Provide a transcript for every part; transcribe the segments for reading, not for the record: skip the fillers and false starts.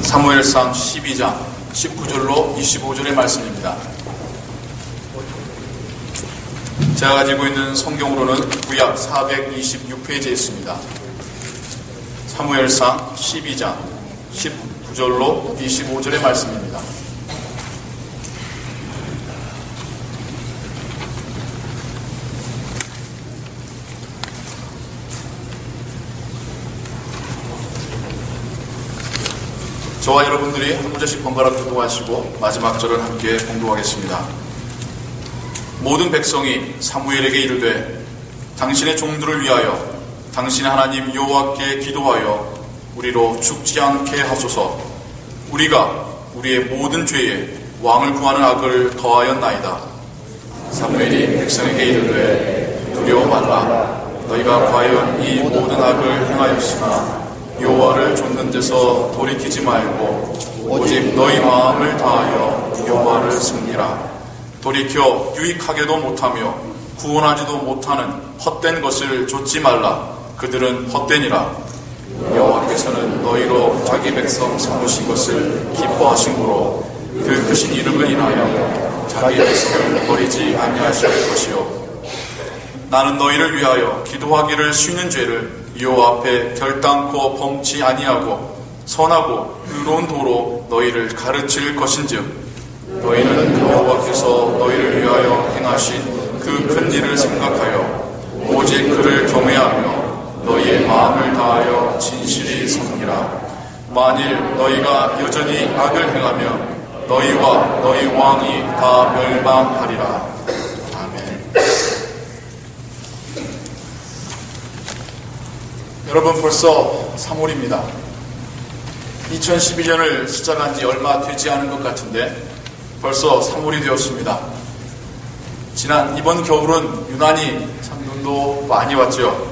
사무엘상 12장 19절로 25절의 말씀입니다. 제가 가지고 있는 성경으로는 구약 426페이지에 있습니다. 사무엘상 12장 19절로 25절의 말씀입니다. 저와 여러분들이 한 구절씩 번갈아 교도하시고 마지막 절은 함께 공독하겠습니다. 모든 백성이 사무엘에게 이르되 당신의 종들을 위하여 당신의 하나님 여호와께 기도하여 우리로 죽지 않게 하소서. 우리가 우리의 모든 죄에 왕을 구하는 악을 더하였나이다. 사무엘이 백성에게 이르되 두려워 말라. 너희가 과연 이 모든 악을 행하였으나 여호와를 좇는 데서 돌이키지 말고 오직 너희 마음을 다하여 여호와를 섬기라. 돌이켜 유익하게도 못하며 구원하지도 못하는 헛된 것을 좇지 말라. 그들은 헛되니라. 여호와께서는 너희로 자기 백성 삼으신 것을 기뻐하심으로 그 크신 이름을 인하여 자기 백성을 버리지 아니하실 것이요. 나는 너희를 위하여 기도하기를 쉬는 죄를 여호와 앞에 결단코 범치 아니하고 선하고 의로운 도로 너희를 가르칠 것인즉 너희는 여호와께서 너희를 위하여 행하신 그 큰 일을 생각하여 오직 그를 경외하며 너희의 마음을 다하여 진실이 섬기라. 만일 너희가 여전히 악을 행하면 너희와 너희 왕이 다 멸망하리라. 아멘. 여러분, 벌써 3월입니다. 2011년을 시작한 지 얼마 되지 않은 것 같은데 벌써 3월이 되었습니다. 이번 겨울은 유난히 참 눈도 많이 왔죠.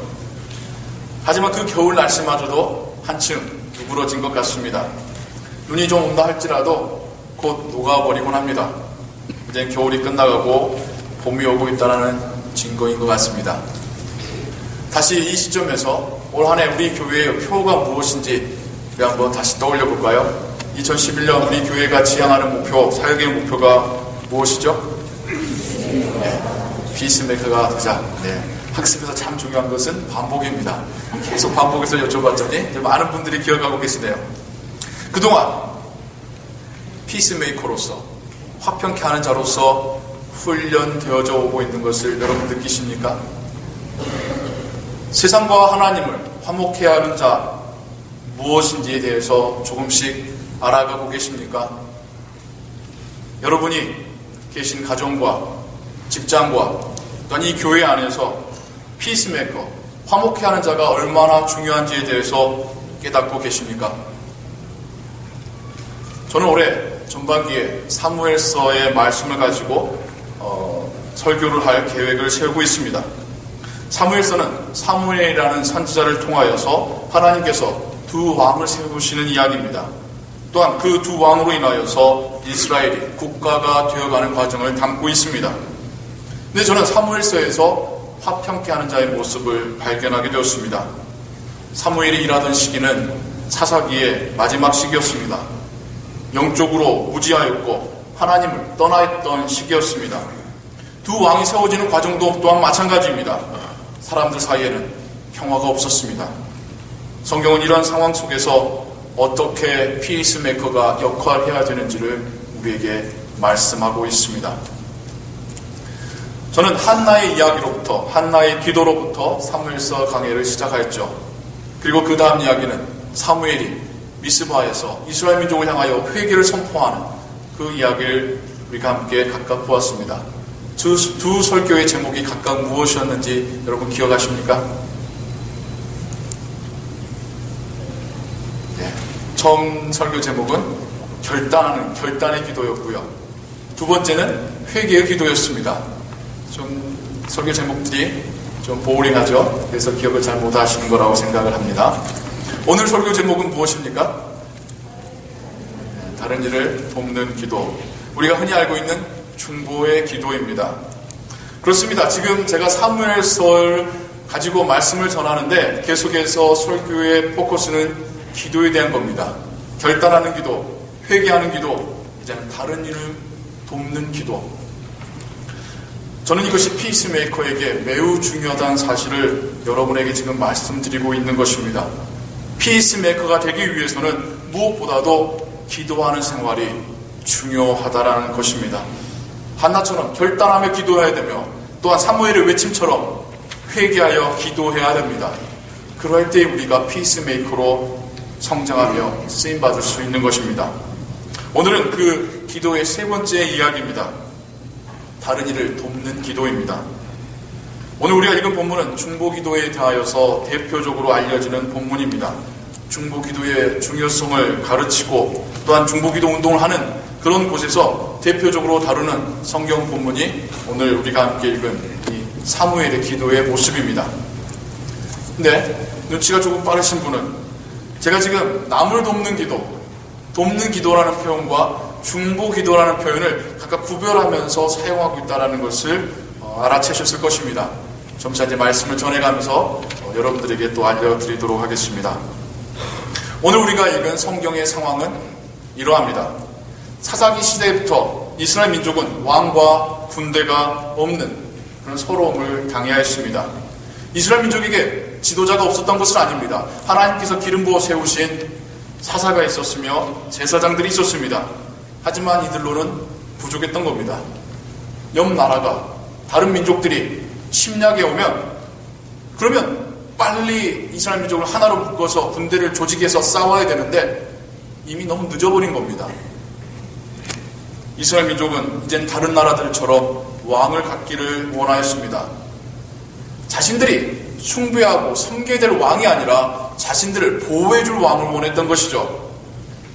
하지만 그 겨울 날씨마저도 한층 누그러진 것 같습니다. 눈이 좀 온다 할지라도 곧 녹아버리곤 합니다. 이제 겨울이 끝나가고 봄이 오고 있다는 증거인 것 같습니다. 다시 이 시점에서 올 한 해 우리 교회의 표가 무엇인지 우리 한번 다시 떠올려 볼까요? 2011년 우리 교회가 지향하는 목표, 사역의 목표가 무엇이죠? 네, 피스메이커가 되자. 네, 학습에서 참 중요한 것은 반복입니다. 계속 반복해서 여쭤봤더니 많은 분들이 기억하고 계시네요. 그동안 피스메이커로서, 화평케 하는 자로서 훈련되어져 오고 있는 것을 여러분 느끼십니까? 세상과 하나님을 화목케 하는 자 무엇인지에 대해서 조금씩 알아가고 계십니까? 여러분이 계신 가정과 직장과 또한 이 교회 안에서 피스메이커, 화목케 하는 자가 얼마나 중요한지에 대해서 깨닫고 계십니까? 저는 올해 전반기에 사무엘서의 말씀을 가지고 설교를 할 계획을 세우고 있습니다. 사무엘서는 사무엘이라는 선지자를 통하여서 하나님께서 두 왕을 세우시는 이야기입니다. 또한 그 두 왕으로 인하여서 이스라엘이 국가가 되어가는 과정을 담고 있습니다. 근데 저는 사무엘서에서 화평케 하는 자의 모습을 발견하게 되었습니다. 사무엘이 일하던 시기는 사사기의 마지막 시기였습니다. 영적으로 무지하였고 하나님을 떠나 있던 시기였습니다. 두 왕이 세워지는 과정도 또한 마찬가지입니다. 사람들 사이에는 평화가 없었습니다. 성경은 이런 상황 속에서 어떻게 피스메이커가 역할해야 되는지를 우리에게 말씀하고 있습니다. 저는 한나의 이야기로부터, 한나의 기도로부터 사무엘서 강해를 시작하였죠. 그리고 그 다음 이야기는 사무엘이 미스바에서 이스라엘 민족을 향하여 회개를 선포하는 그 이야기를 우리가 함께 각각 보았습니다. 두 설교의 제목이 각각 무엇이었는지 여러분 기억하십니까? 네, 처음 설교 제목은 결단의 기도였고요. 두 번째는 회개의 기도였습니다. 좀 설교 제목들이 좀 보링하죠. 그래서 기억을 잘 못하시는 거라고 생각을 합니다. 오늘 설교 제목은 무엇입니까? 다른 일을 돕는 기도. 우리가 흔히 알고 있는 중보의 기도입니다. 그렇습니다. 지금 제가 사무엘서를 가지고 말씀을 전하는데 계속해서 설교의 포커스는 기도에 대한 겁니다. 결단하는 기도, 회개하는 기도, 이제는 다른 일을 돕는 기도. 저는 이것이 피스메이커에게 매우 중요하다는 사실을 여러분에게 지금 말씀드리고 있는 것입니다. 피스메이커가 되기 위해서는 무엇보다도 기도하는 생활이 중요하다라는 것입니다. 한나처럼 결단하며 기도해야 되며, 또한 사무엘의 외침처럼 회개하여 기도해야 됩니다. 그럴 때 우리가 피스메이커로 성장하며 쓰임받을 수 있는 것입니다. 오늘은 그 기도의 세 번째 이야기입니다. 다른 이를 돕는 기도입니다. 오늘 우리가 읽은 본문은 중보기도에 대하여서 대표적으로 알려지는 본문입니다. 중보기도의 중요성을 가르치고 또한 중보기도 운동을 하는 그런 곳에서 대표적으로 다루는 성경 본문이 오늘 우리가 함께 읽은 이 사무엘의 기도의 모습입니다. 근데 눈치가 조금 빠르신 분은 제가 지금 남을 돕는 기도, 돕는 기도라는 표현과 중보기도라는 표현을 각각 구별하면서 사용하고 있다는 것을 알아채셨을 것입니다. 점차 이제 말씀을 전해가면서 여러분들에게 또 알려드리도록 하겠습니다. 오늘 우리가 읽은 성경의 상황은 이러합니다. 사사기 시대부터 이스라엘 민족은 왕과 군대가 없는 그런 서러움을 당해하였습니다. 이스라엘 민족에게 지도자가 없었던 것은 아닙니다. 하나님께서 기름 부어 세우신 사사가 있었으며 제사장들이 있었습니다. 하지만 이들로는 부족했던 겁니다. 옆 나라가, 다른 민족들이 침략해 오면 그러면 빨리 이스라엘 민족을 하나로 묶어서 군대를 조직해서 싸워야 되는데 이미 너무 늦어버린 겁니다. 이스라엘 민족은 이젠 다른 나라들처럼 왕을 갖기를 원하였습니다. 자신들이 숭배하고 섬겨야 될 왕이 아니라 자신들을 보호해줄 왕을 원했던 것이죠.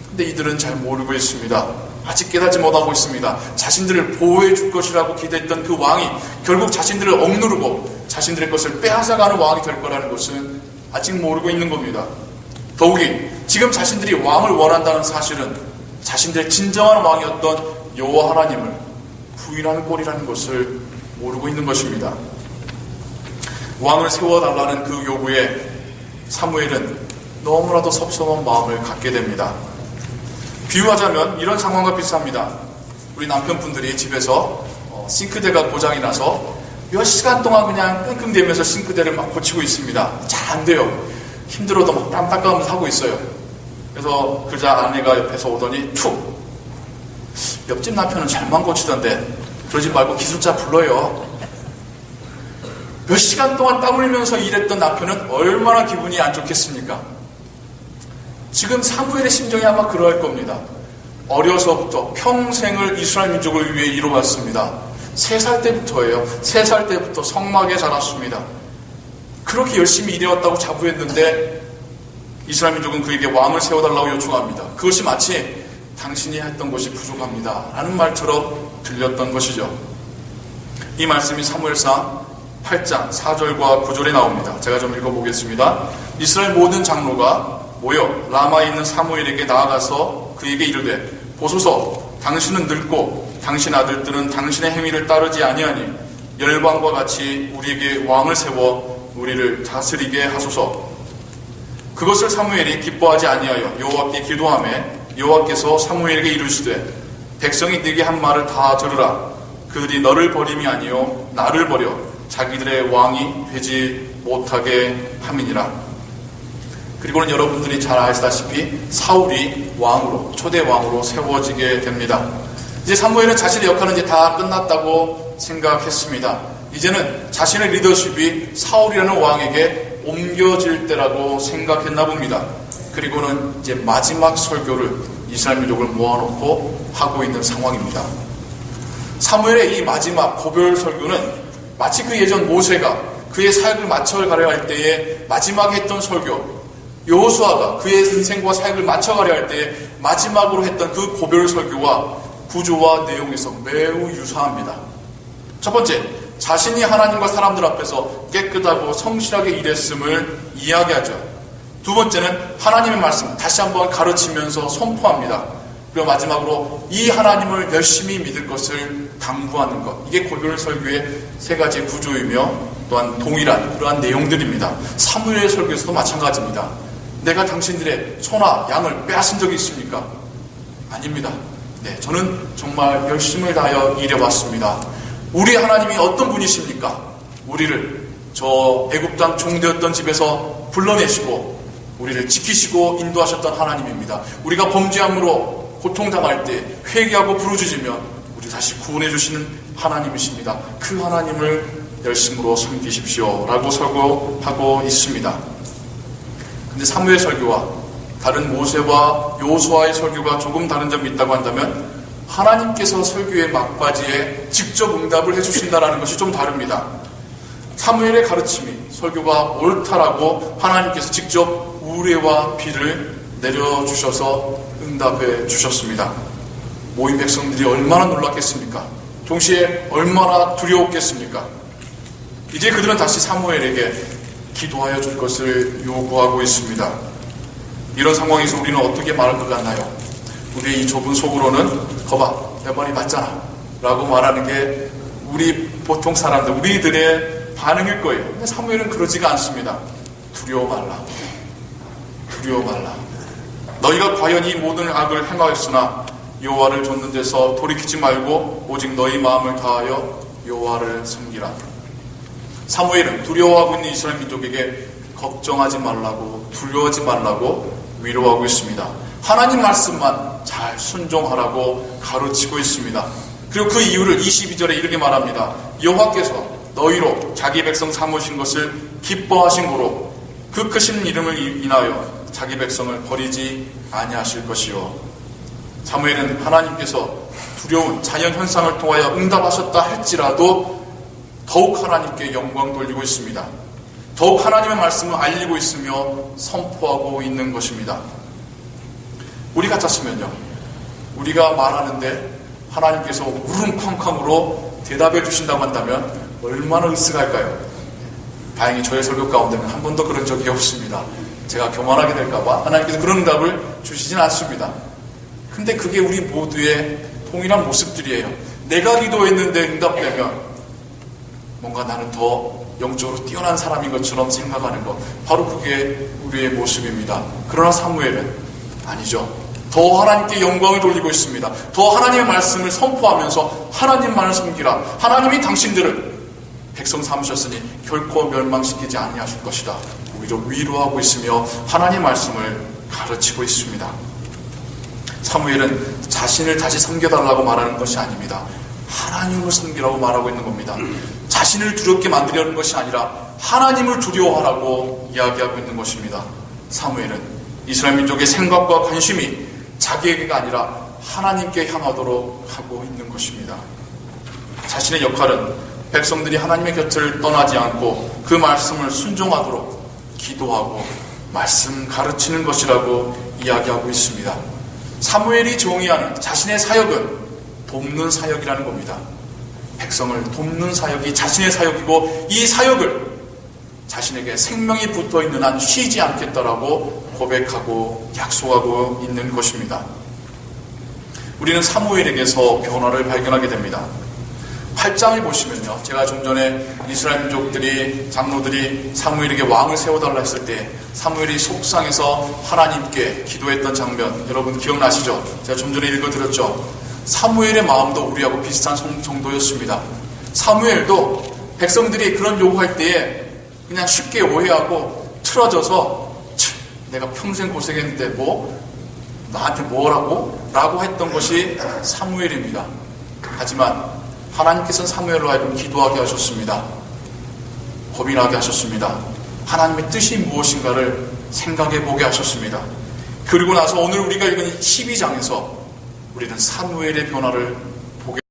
근데 이들은 잘 모르고 있습니다. 아직 깨닫지 못하고 있습니다. 자신들을 보호해줄 것이라고 기대했던 그 왕이 결국 자신들을 억누르고 자신들의 것을 빼앗아가는 왕이 될 거라는 것은 아직 모르고 있는 겁니다. 더욱이 지금 자신들이 왕을 원한다는 사실은 자신들의 진정한 왕이었던 여호와 하나님을 부인하는 꼴이라는 것을 모르고 있는 것입니다. 왕을 세워달라는 그 요구에 사무엘은 너무나도 섭섭한 마음을 갖게 됩니다. 비유하자면 이런 상황과 비슷합니다. 우리 남편분들이 집에서 싱크대가 고장이 나서 몇 시간 동안 그냥 끙끙대면서 싱크대를 막 고치고 있습니다. 잘 안 돼요. 힘들어도 막 땀 닦아가면서 하고 있어요. 그래서 그자 아내가 옆에서 오더니 툭! 옆집 남편은 잘만 고치던데 그러지 말고 기술자 불러요. 몇 시간 동안 땀 흘리면서 일했던 남편은 얼마나 기분이 안 좋겠습니까? 지금 사무엘의 심정이 아마 그러할 겁니다. 어려서부터 평생을 이스라엘 민족을 위해 이뤄왔습니다. 3살 때부터예요. 3살 때부터 성막에 자랐습니다. 그렇게 열심히 일해왔다고 자부했는데 이스라엘 민족은 그에게 왕을 세워달라고 요청합니다. 그것이 마치 당신이 했던 것이 부족합니다 라는 말처럼 들렸던 것이죠. 이 말씀이 사무엘상 8장 4절과 9절에 나옵니다. 제가 좀 읽어보겠습니다. 이스라엘 모든 장로가 모여 라마에 있는 사무엘에게 나아가서 그에게 이르되 보소서 당신은 늙고 당신 아들들은 당신의 행위를 따르지 아니하니 열방과 같이 우리에게 왕을 세워 우리를 다스리게 하소서. 그것을 사무엘이 기뻐하지 아니하여 여호와께 기도하매 여호와께서 사무엘에게 이르시되 백성이 네게 한 말을 다 들으라. 그들이 너를 버림이 아니요 나를 버려 자기들의 왕이 되지 못하게 함이니라. 그리고는 여러분들이 잘 아시다시피 사울이 왕으로 초대 왕으로 세워지게 됩니다. 이제 사무엘은 자신의 역할은 이제 다 끝났다고 생각했습니다. 이제는 자신의 리더십이 사울이라는 왕에게 옮겨질 때라고 생각했나 봅니다. 그리고는 이제 마지막 설교를 이스라엘 민족을 모아놓고 하고 있는 상황입니다. 사무엘의 이 마지막 고별 설교는 마치 그 예전 모세가 그의 사역을 마쳐가려 할 때에 마지막 했던 설교, 여호수아가 그의 인생과 사역을 마쳐가려 할 때에 마지막으로 했던 그 고별 설교와 구조와 내용에서 매우 유사합니다. 첫 번째, 자신이 하나님과 사람들 앞에서 깨끗하고 성실하게 일했음을 이야기하죠. 두 번째는 하나님의 말씀 다시 한번 가르치면서 선포합니다. 그리고 마지막으로 이 하나님을 열심히 믿을 것을 당부하는 것. 이게 고별 설교의 세 가지 구조이며 또한 동일한 그러한 내용들입니다. 사무엘의 설교에서도 마찬가지입니다. 내가 당신들의 소나 양을 빼앗은 적이 있습니까? 아닙니다. 네, 저는 정말 열심을 다하여 일해왔습니다. 우리 하나님이 어떤 분이십니까? 우리를 저 애굽 땅 종되었던 집에서 불러내시고 우리를 지키시고 인도하셨던 하나님입니다. 우리가 범죄함으로 고통당할 때 회개하고 부르짖으면 우리 다시 구원해 주시는 하나님이십니다. 그 하나님을 열심으로 섬기십시오 라고 설교하고 있습니다. 근데 사무엘 설교와 다른 모세와 요수아의 설교가 조금 다른 점이 있다고 한다면 하나님께서 설교의 막바지에 직접 응답을 해주신다는 것이 좀 다릅니다. 사무엘의 가르침이 설교가 옳다라고 하나님께서 직접 우레와 비를 내려주셔서 응답해 주셨습니다. 모인 백성들이 얼마나 놀랐겠습니까? 동시에 얼마나 두려웠겠습니까? 이제 그들은 다시 사무엘에게 기도하여 줄 것을 요구하고 있습니다. 이런 상황에서 우리는 어떻게 말할 것 같나요? 우리의 이 좁은 속으로는 거봐, 내 말이 맞잖아 라고 말하는 게 우리 보통 사람들, 우리들의 반응일 거예요. 근데 사무엘은 그러지가 않습니다. 두려워 말라. 두려워 말라. 너희가 과연 이 모든 악을 행하였으나 여호와를 좇는 데서 돌이키지 말고 오직 너희 마음을 다하여 여호와를 섬기라. 사무엘은 두려워하고 있는 이스라엘 민족에게 걱정하지 말라고, 두려워하지 말라고 위로하고 있습니다. 하나님 말씀만 잘 순종하라고 가르치고 있습니다. 그리고 그 이유를 22절에 이렇게 말합니다. 여호와께서 너희로 자기 백성 삼으신 것을 기뻐하신 고로 그 크신 이름을 인하여 자기 백성을 버리지 아니하실 것이요. 사무엘은 하나님께서 두려운 자연 현상을 통하여 응답하셨다 할지라도 더욱 하나님께 영광 돌리고 있습니다. 더욱 하나님의 말씀을 알리고 있으며 선포하고 있는 것입니다. 우리 같았으면요, 우리가 말하는데 하나님께서 우릉쾅쾅으로 대답해 주신다고 한다면 얼마나 으쓱할까요? 다행히 저의 설교 가운데는 한 번도 그런 적이 없습니다. 제가 교만하게 될까봐 하나님께서 그런 응답을 주시진 않습니다. 근데 그게 우리 모두의 동일한 모습들이에요. 내가 기도했는데 응답되면 뭔가 나는 더 영적으로 뛰어난 사람인 것처럼 생각하는 것, 바로 그게 우리의 모습입니다. 그러나 사무엘은 아니죠. 더 하나님께 영광을 돌리고 있습니다. 더 하나님의 말씀을 선포하면서 하나님만을 섬기라. 하나님이 당신들을 백성 삼으셨으니 결코 멸망시키지 아니하실 것이다. 오히려 위로하고 있으며 하나님의 말씀을 가르치고 있습니다. 사무엘은 자신을 다시 섬겨달라고 말하는 것이 아닙니다. 하나님을 섬기라고 말하고 있는 겁니다. 자신을 두렵게 만들려는 것이 아니라 하나님을 두려워하라고 이야기하고 있는 것입니다. 사무엘은 이스라엘 민족의 생각과 관심이 자기에게가 아니라 하나님께 향하도록 하고 있는 것입니다. 자신의 역할은 백성들이 하나님의 곁을 떠나지 않고 그 말씀을 순종하도록 기도하고 말씀 가르치는 것이라고 이야기하고 있습니다. 사무엘이 정의하는 자신의 사역은 돕는 사역이라는 겁니다. 백성을 돕는 사역이 자신의 사역이고 이 사역을 자신에게 생명이 붙어있는 한 쉬지 않겠다라고 고백하고 약속하고 있는 것입니다. 우리는 사무엘에게서 변화를 발견하게 됩니다. 8장을 보시면요, 제가 좀 전에 이스라엘 민족들이, 장로들이 사무엘에게 왕을 세워달라 했을 때 사무엘이 속상해서 하나님께 기도했던 장면 여러분 기억나시죠? 제가 좀 전에 읽어드렸죠. 사무엘의 마음도 우리하고 비슷한 정도였습니다. 사무엘도 백성들이 그런 요구할 때에 그냥 쉽게 오해하고 틀어져서 내가 평생 고생했는데 나한테 뭐라고? 라고 했던 것이 사무엘입니다. 하지만 하나님께서는 사무엘로 하여금 기도하게 하셨습니다. 고민하게 하셨습니다. 하나님의 뜻이 무엇인가를 생각해 보게 하셨습니다. 그리고 나서 오늘 우리가 읽은 12장에서 우리는 사무엘의 변화를